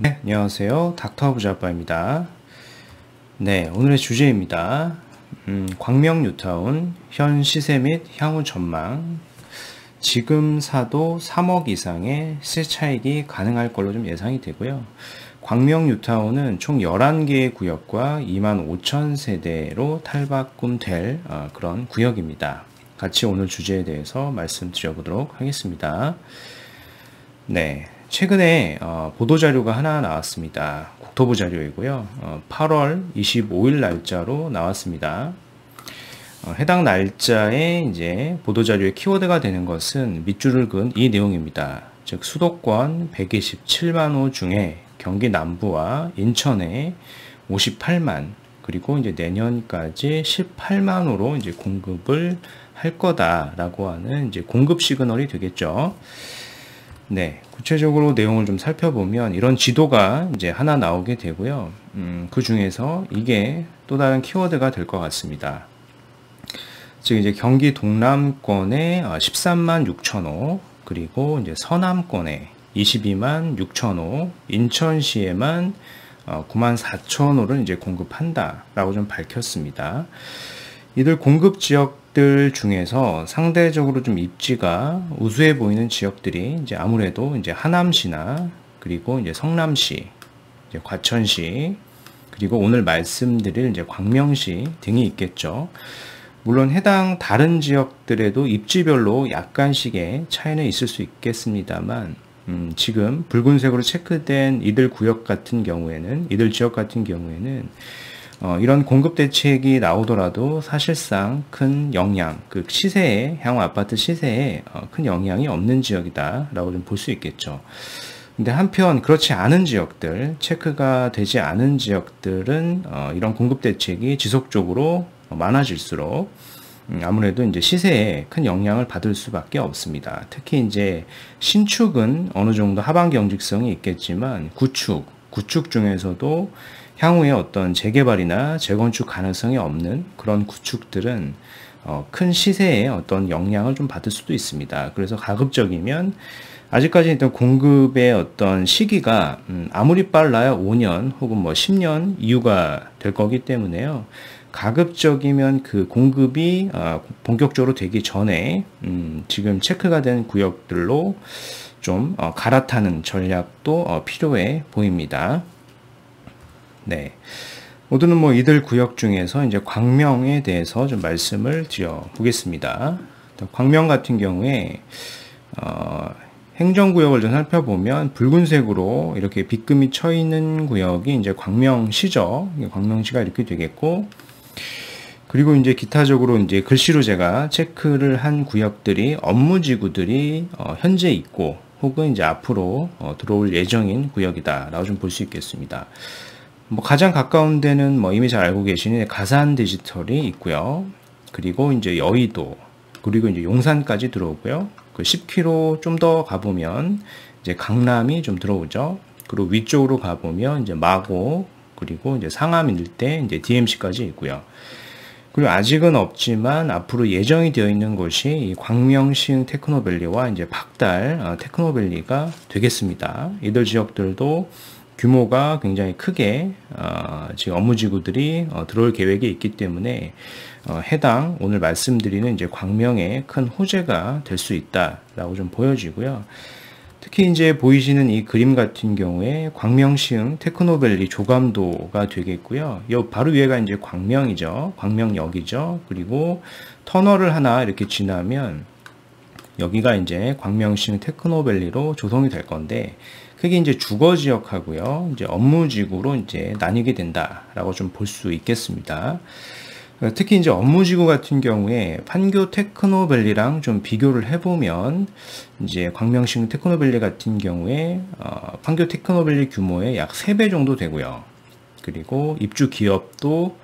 네, 안녕하세요. 닥터 부자빠입니다. 네, 오늘의 주제입니다. 광명 뉴타운 현 시세 및 향후 전망. 지금 사도 3억 이상의 시세 차익이 가능할 걸로 좀 예상이 되고요. 광명 뉴타운은 총 11개의 구역과 25,000세대로 탈바꿈될 그런 구역입니다. 같이 오늘 주제에 대해서 말씀드려보도록 하겠습니다. 네, 최근에 보도자료가 하나 나왔습니다. 국토부 자료이고요. 8월 25일 날짜로 나왔습니다. 해당 날짜에 이제 보도자료의 키워드가 되는 것은 밑줄을 그은 이 내용입니다. 즉 수도권 127만 호 중에 경기 남부와 인천에 58만, 그리고 이제 내년까지 18만 호로 이제 공급을 할 거다라고 하는 이제 공급 시그널이 되겠죠. 네, 구체적으로 내용을 좀 살펴보면 이런 지도가 이제 하나 나오게 되고요. 그 중에서 이게 또 다른 키워드가 될 것 같습니다. 즉 이제 경기 동남권에 13만 6천 호, 그리고 이제 서남권에 22만 6천 호, 인천시에만 9만 4천 호를 이제 공급한다라고 좀 밝혔습니다. 이들 공급 지역들 중에서 상대적으로 좀 입지가 우수해 보이는 지역들이 이제 아무래도 이제 하남시나, 그리고 이제 성남시, 이제 과천시, 그리고 오늘 말씀드릴 이제 광명시 등이 있겠죠. 물론 해당 다른 지역들에도 입지별로 약간씩의 차이는 있을 수 있겠습니다만, 지금 붉은색으로 체크된 이들 구역 같은 경우에는, 이들 지역 같은 경우에는 이런 공급 대책이 나오더라도 사실상 큰 영향, 그 시세에, 향후 아파트 시세에 큰 영향이 없는 지역이다라고 좀 볼 수 있겠죠. 근데 한편 그렇지 않은 지역들, 체크가 되지 않은 지역들은 이런 공급 대책이 지속적으로 많아질수록 아무래도 이제 시세에 큰 영향을 받을 수밖에 없습니다. 특히 이제 신축은 어느 정도 하반 경직성이 있겠지만 구축 중에서도 향후에 어떤 재개발이나 재건축 가능성이 없는 그런 구축들은 큰 시세에 어떤 영향을 좀 받을 수도 있습니다. 그래서 가급적이면 아직까지 있던 공급의 어떤 시기가 아무리 빨라야 5년 혹은 뭐 10년 이후가 될 거기 때문에요. 가급적이면 그 공급이 본격적으로 되기 전에 지금 체크가 된 구역들로 좀 갈아타는 전략도 필요해 보입니다. 네. 모두는 뭐 이들 구역 중에서 이제 광명에 대해서 좀 말씀을 드려 보겠습니다. 광명 같은 경우에 행정구역을 좀 살펴보면 붉은색으로 이렇게 빗금이 쳐 있는 구역이 이제 광명시죠. 광명시가 이렇게 되겠고, 그리고 이제 기타적으로 이제 글씨로 제가 체크를 한 구역들이 업무지구들이 현재 있고 혹은 이제 앞으로 들어올 예정인 구역이다라고 좀 볼 수 있겠습니다. 뭐 가장 가까운 데는 뭐 이미 잘 알고 계시는 가산 디지털이 있고요. 그리고 이제 여의도, 그리고 이제 용산까지 들어오고요. 그 10km 좀 더 가보면 이제 강남이 좀 들어오죠. 그리고 위쪽으로 가보면 이제 마고, 그리고 이제 상암 일대 이제 DMC까지 있고요. 그리고 아직은 없지만 앞으로 예정이 되어 있는 곳이 이 광명시흥 테크노밸리와 이제 박달 테크노밸리가 되겠습니다. 이들 지역들도 규모가 굉장히 크게 지금 업무지구들이 들어올 계획이 있기 때문에 해당 오늘 말씀드리는 이제 광명의 큰 호재가 될 수 있다라고 좀 보여지고요. 특히 이제 보이시는 이 그림 같은 경우에 광명시흥 테크노밸리 조감도가 되겠고요. 요 바로 위에가 이제 광명이죠. 광명역이죠. 그리고 터널을 하나 이렇게 지나면 여기가 이제 광명시흥 테크노밸리로 조성이 될 건데, 그게 이제 주거 지역하고요, 이제 업무지구로 이제 나뉘게 된다라고 좀 볼 수 있겠습니다. 특히 이제 업무지구 같은 경우에 판교 테크노밸리랑 좀 비교를 해보면 이제 광명시흥 테크노밸리 같은 경우에 판교 테크노밸리 규모의 약 3배 정도 되고요. 그리고 입주 기업도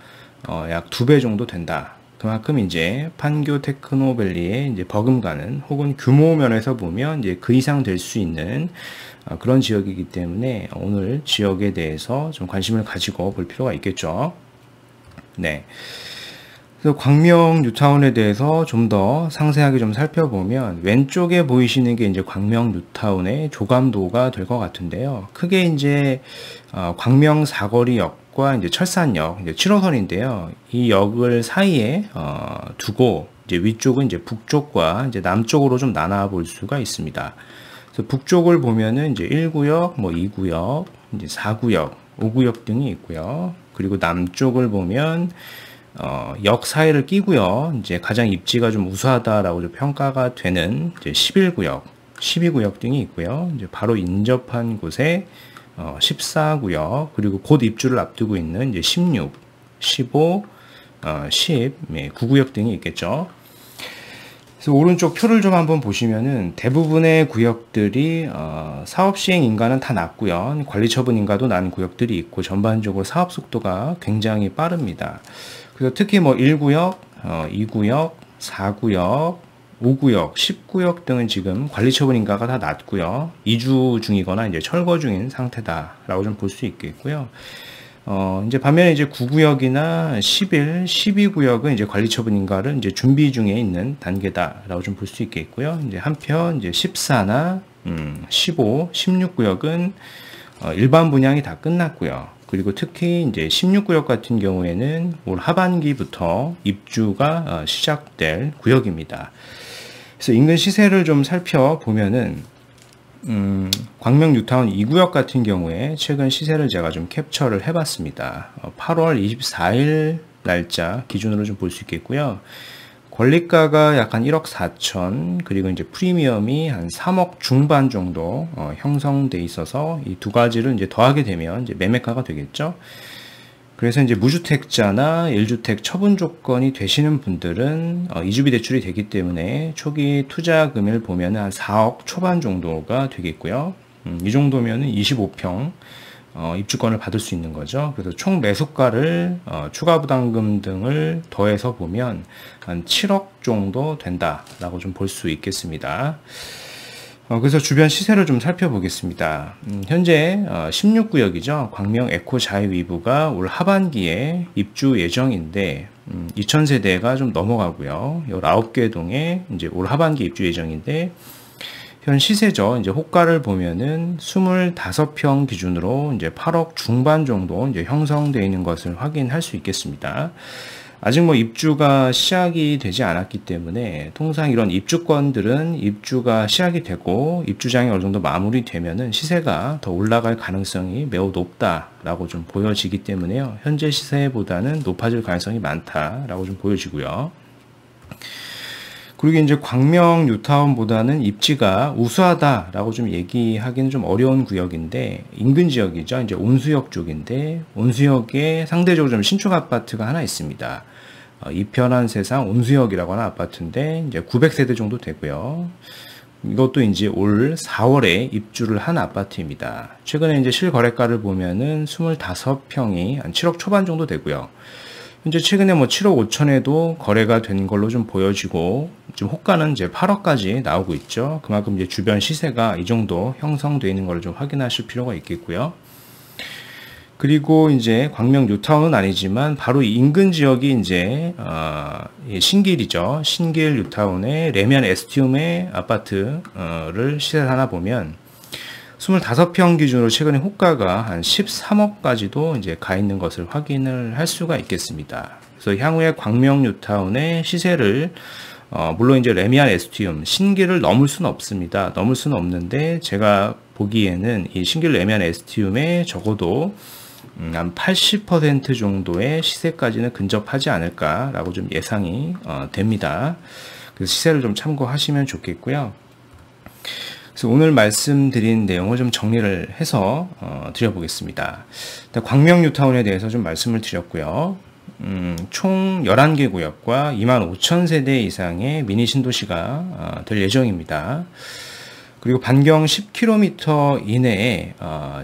약 2배 정도 된다. 그만큼 이제 판교 테크노밸리에 이제 버금가는 혹은 규모 면에서 보면 이제 그 이상 될 수 있는 그런 지역이기 때문에 오늘 지역에 대해서 좀 관심을 가지고 볼 필요가 있겠죠. 네. 그래서 광명 뉴타운에 대해서 좀 더 상세하게 좀 살펴보면 왼쪽에 보이시는 게 이제 광명 뉴타운의 조감도가 될 것 같은데요. 크게 이제 광명 사거리역과 이제 철산역, 이제 7호선인데요. 이 역을 사이에 두고 이제 위쪽은 이제 북쪽과 이제 남쪽으로 좀 나눠 볼 수가 있습니다. 그래서 북쪽을 보면은 이제 1구역, 뭐 2구역, 이제 4구역, 5구역 등이 있고요. 그리고 남쪽을 보면 역 사이를 끼고요. 이제 가장 입지가 좀 우수하다라고 좀 평가가 되는 이제 11구역, 12구역 등이 있고요. 이제 바로 인접한 곳에 14구역, 그리고 곧 입주를 앞두고 있는 이제 16, 15, 10, 9구역 등이 있겠죠. 그래서 오른쪽 표를 좀 한번 보시면은 대부분의 구역들이 사업 시행 인가는 다 낮고요. 관리 처분 인가도 난 구역들이 있고 전반적으로 사업 속도가 굉장히 빠릅니다. 그래서 특히 뭐 1구역, 2구역, 4구역, 5구역, 10구역 등은 지금 관리 처분 인가가 다 낮고요. 이주 중이거나 이제 철거 중인 상태다라고 좀 볼 수 있겠고요. 이제 반면에 이제 9구역이나 11, 12구역은 이제 관리 처분 인가를 이제 준비 중에 있는 단계다라고 좀 볼 수 있겠고요. 이제 한편 이제 14나 15, 16구역은 일반 분양이 다 끝났고요. 그리고 특히 이제 16구역 같은 경우에는 올 하반기부터 입주가 시작될 구역입니다. 그래서 인근 시세를 좀 살펴보면은 광명 뉴타운 2구역 같은 경우에 최근 시세를 제가 좀 캡처를 해봤습니다. 8월 24일 날짜 기준으로 좀 볼 수 있겠고요. 권리가가 약 한 1억 4천, 그리고 이제 프리미엄이 한 3억 중반 정도 형성돼 있어서 이 두 가지를 이제 더하게 되면 이제 매매가가 되겠죠. 그래서 이제 무주택자나 1주택 처분 조건이 되시는 분들은 이주비 대출이 되기 때문에 초기 투자 금액을 보면 한 4억 초반 정도가 되겠고요. 이 정도면은 25평 입주권을 받을 수 있는 거죠. 그래서 총 매수가를 추가 부담금 등을 더해서 보면 한 7억 정도 된다라고 좀 볼 수 있겠습니다. 그래서 주변 시세를 좀 살펴보겠습니다. 현재 16구역이죠. 광명 에코 자이 위브가 올 하반기에 입주 예정인데 2000세대가 좀 넘어가고요. 19개 동에 이제 올 하반기 입주 예정인데 현 시세죠. 이제 호가를 보면은 25평 기준으로 이제 8억 중반 정도 이제 형성되어 있는 것을 확인할 수 있겠습니다. 아직 뭐 입주가 시작이 되지 않았기 때문에 통상 이런 입주권들은 입주가 시작이 되고 입주장이 어느 정도 마무리되면은 시세가 더 올라갈 가능성이 매우 높다라고 좀 보여지기 때문에요. 현재 시세보다는 높아질 가능성이 많다라고 좀 보여지고요. 그리고 이제 광명 뉴타운보다는 입지가 우수하다라고 좀 얘기하기는 좀 어려운 구역인데 인근 지역이죠. 이제 온수역 쪽인데 온수역에 상대적으로 좀 신축 아파트가 하나 있습니다. 이편한 세상 온수역이라고 하는 아파트인데 이제 900세대 정도 되고요. 이것도 이제 올 4월에 입주를 한 아파트입니다. 최근에 이제 실거래가를 보면은 25평이 한 7억 초반 정도 되고요. 현재 최근에 뭐 7억 5천에도 거래가 된 걸로 좀 보여지고 지금 호가는 이제 8억까지 나오고 있죠. 그만큼 이제 주변 시세가 이 정도 형성되어 있는 걸 좀 확인하실 필요가 있겠고요. 그리고 이제 광명 뉴타운은 아니지만 바로 인근 지역이 이제 신길이죠. 신길 뉴타운의 레미안 에스티움의 아파트를 시세를 하나 보면 25평 기준으로 최근에 호가가 한 13억까지도 이제 가 있는 것을 확인을 할 수가 있겠습니다. 그래서 향후에 광명 뉴타운의 시세를 물론 이제 레미안 에스티움 신길을 넘을 수는 없습니다. 넘을 수는 없는데 제가 보기에는 이 신길 레미안 에스티움에 적어도 한 80% 정도의 시세까지는 근접하지 않을까라고 좀 예상이 됩니다. 그래서 시세를 좀 참고하시면 좋겠고요. 그래서 오늘 말씀드린 내용을 좀 정리를 해서 드려보겠습니다. 광명 뉴타운에 대해서 좀 말씀을 드렸고요. 총 11개 구역과 25,000세대 이상의 미니 신도시가 될 예정입니다. 그리고 반경 10km 이내에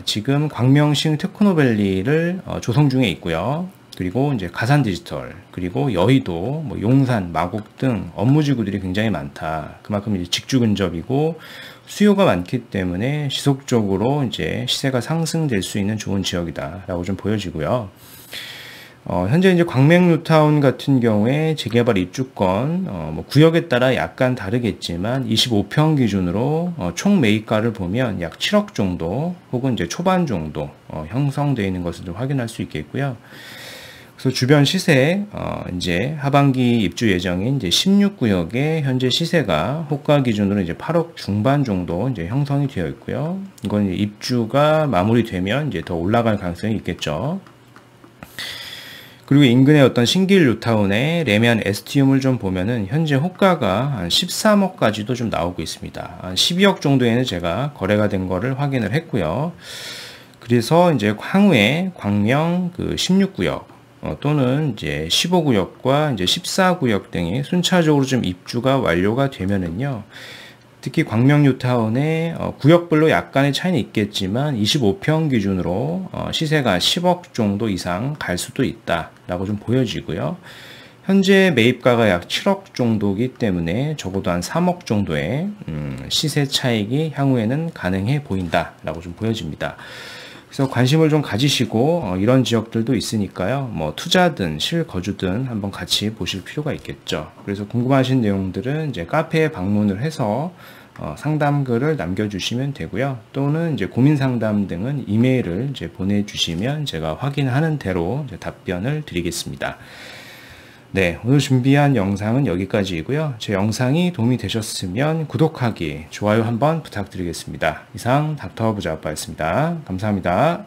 지금 광명시 테크노밸리를 조성 중에 있고요. 그리고 이제 가산 디지털, 그리고 여의도, 뭐 용산, 마곡 등 업무지구들이 굉장히 많다. 그만큼 이제 직주 근접이고 수요가 많기 때문에 지속적으로 이제 시세가 상승될 수 있는 좋은 지역이다라고 좀 보여지고요. 현재 이제 광명뉴타운 같은 경우에 재개발 입주권, 뭐 구역에 따라 약간 다르겠지만 25평 기준으로 총 매입가를 보면 약 7억 정도 혹은 이제 초반 정도 형성되어 있는 것을 좀 확인할 수 있겠고요. 그래서 주변 시세, 이제 하반기 입주 예정인 이제 16구역의 현재 시세가 호가 기준으로 이제 8억 중반 정도 이제 형성이 되어 있고요. 이건 이제 입주가 마무리되면 이제 더 올라갈 가능성이 있겠죠. 그리고 인근의 어떤 신길 뉴타운의 레미안 에스티움을 좀 보면은 현재 호가가 한 13억까지도 좀 나오고 있습니다. 한 12억 정도에는 제가 거래가 된 거를 확인을 했고요. 그래서 이제 향후에 광명 그 16구역 또는 이제 15구역과 이제 14구역 등이 순차적으로 좀 입주가 완료가 되면은요. 특히 광명 뉴타운의 구역별로 약간의 차이는 있겠지만 25평 기준으로 시세가 10억 정도 이상 갈 수도 있다라고 좀 보여지고요. 현재 매입가가 약 7억 정도이기 때문에 적어도 한 3억 정도의 시세 차익이 향후에는 가능해 보인다라고 좀 보여집니다. 그래서 관심을 좀 가지시고 이런 지역들도 있으니까요. 뭐 투자든 실거주든 한번 같이 보실 필요가 있겠죠. 그래서 궁금하신 내용들은 이제 카페에 방문을 해서 상담글을 남겨주시면 되고요. 또는 이제 고민 상담 등은 이메일을 이제 보내주시면 제가 확인하는 대로 이제 답변을 드리겠습니다. 네, 오늘 준비한 영상은 여기까지이고요. 제 영상이 도움이 되셨으면 구독하기, 좋아요 한번 부탁드리겠습니다. 이상 닥터 부자아빠였습니다. 감사합니다.